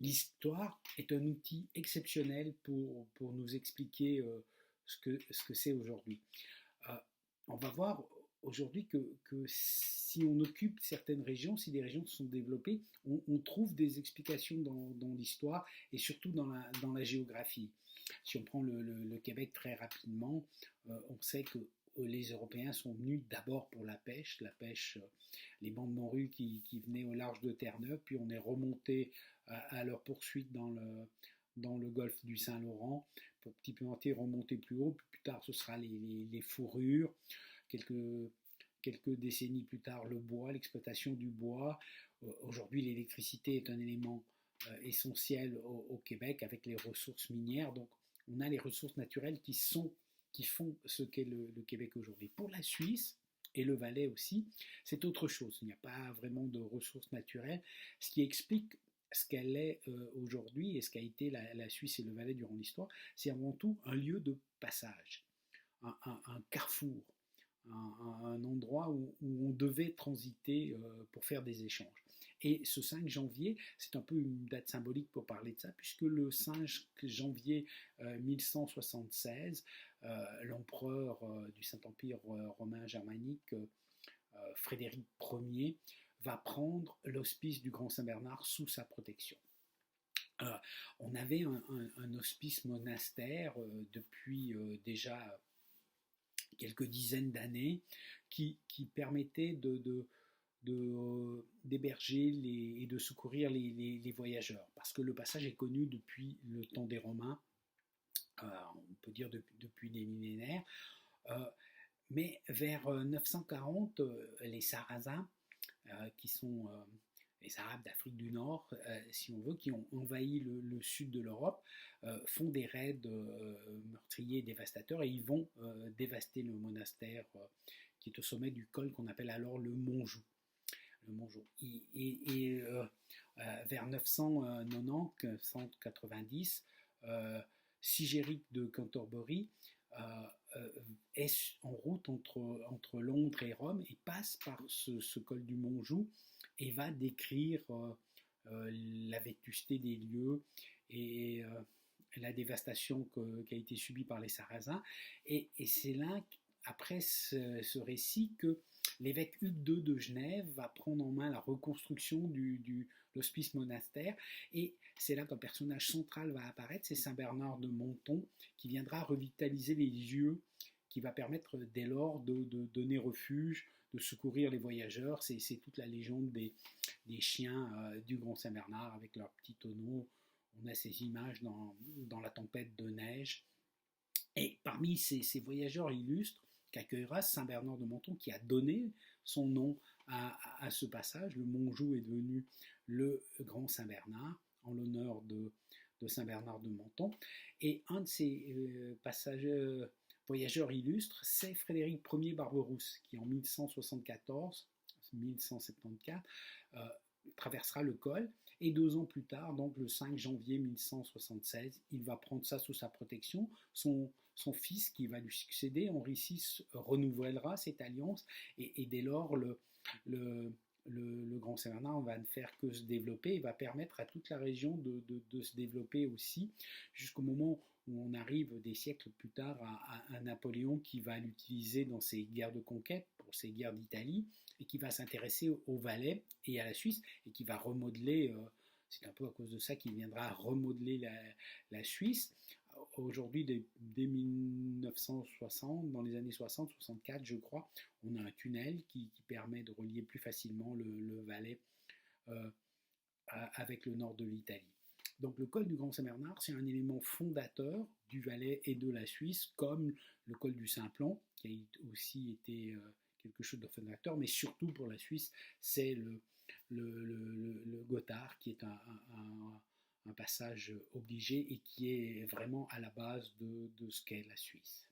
L'histoire est un outil exceptionnel pour nous expliquer ce que c'est aujourd'hui. Euh, on va voir aujourd'hui que si on occupe certaines régions, si des régions sont développées, on trouve des explications dans l'histoire et surtout dans la géographie. Si on prend le Québec très rapidement, on sait que les Européens sont venus d'abord pour la pêche, les bancs de morue qui venaient au large de Terre-Neuve, puis on est remonté à leur poursuite dans le golfe du Saint-Laurent, pour petit peu remonter plus haut, puis plus tard ce sera les fourrures, quelques, quelques décennies plus tard le bois, l'exploitation du bois. Aujourd'hui l'électricité est un élément essentiel au Québec avec les ressources minières, donc on a les ressources naturelles qui font ce qu'est le Québec aujourd'hui. Pour la Suisse, et le Valais aussi, c'est autre chose. Il n'y a pas vraiment de ressources naturelles, ce qui explique ce qu'elle est aujourd'hui et ce qu'a été la Suisse et le Valais durant l'histoire. C'est avant tout un lieu de passage, un carrefour, un endroit où on devait transiter pour faire des échanges. Et ce 5 janvier, c'est un peu une date symbolique pour parler de ça, puisque le 5 janvier 1176, l'empereur du Saint-Empire romain germanique, Frédéric Ier, va prendre l'hospice du Grand Saint-Bernard sous sa protection. Euh, on avait un hospice monastère depuis déjà quelques dizaines d'années qui permettait d'héberger et de secourir les voyageurs. Parce que le passage est connu depuis le temps des Romains, on peut dire depuis des millénaires. Euh, mais vers 940, les Sarrasins, qui sont les Arabes d'Afrique du Nord, si on veut, qui ont envahi le sud de l'Europe, font des raids meurtriers et dévastateurs et ils vont dévaster le monastère qui est au sommet du col qu'on appelle alors le Montjou. Vers 990, Sigéric de Cantorbéry est en route entre Londres et Rome et passe par ce col du Montjou et va décrire la vétusté des lieux et la dévastation qui a été subie par les Sarrasins. Et c'est là, après ce récit, que l'évêque Hugues II de Genève va prendre en main la reconstruction de l'hospice monastère et c'est là qu'un personnage central va apparaître, c'est Saint Bernard de Menthon qui viendra revitaliser les lieux, qui va permettre dès lors de donner refuge, de secourir les voyageurs. C'est toute la légende des chiens du Grand Saint Bernard avec leurs petits tonneaux. On a ces images dans la tempête de neige. Et parmi ces voyageurs illustres qu'accueillera Saint Bernard de Menthon, qui a donné son nom à ce passage, le Montjou est devenu le Grand Saint Bernard en l'honneur de Saint Bernard de Menthon. Et un de ces voyageurs illustres, c'est Frédéric Ier Barberousse, qui en 1174 traversera le col. Et 2 ans plus tard, donc le 5 janvier 1176, il va prendre ça sous sa protection. Son fils qui va lui succéder, Henri VI, renouvellera cette alliance et dès lors le Grand Saint-Bernard va ne faire que se développer et va permettre à toute la région de se développer aussi jusqu'au moment où on arrive des siècles plus tard à Napoléon qui va l'utiliser dans ses guerres de conquête, pour ses guerres d'Italie, et qui va s'intéresser au Valais et à la Suisse, et qui va remodeler, c'est un peu à cause de ça qu'il viendra remodeler la Suisse. Aujourd'hui, dès 1960, dans les années 60-64 je crois, on a un tunnel qui permet de relier plus facilement le Valais euh, avec le nord de l'Italie. Donc le col du Grand Saint-Bernard, c'est un élément fondateur du Valais et de la Suisse, comme le col du Simplon, qui a aussi été quelque chose de fondateur, mais surtout pour la Suisse, c'est le Gothard, qui est un passage obligé et qui est vraiment à la base de ce qu'est la Suisse.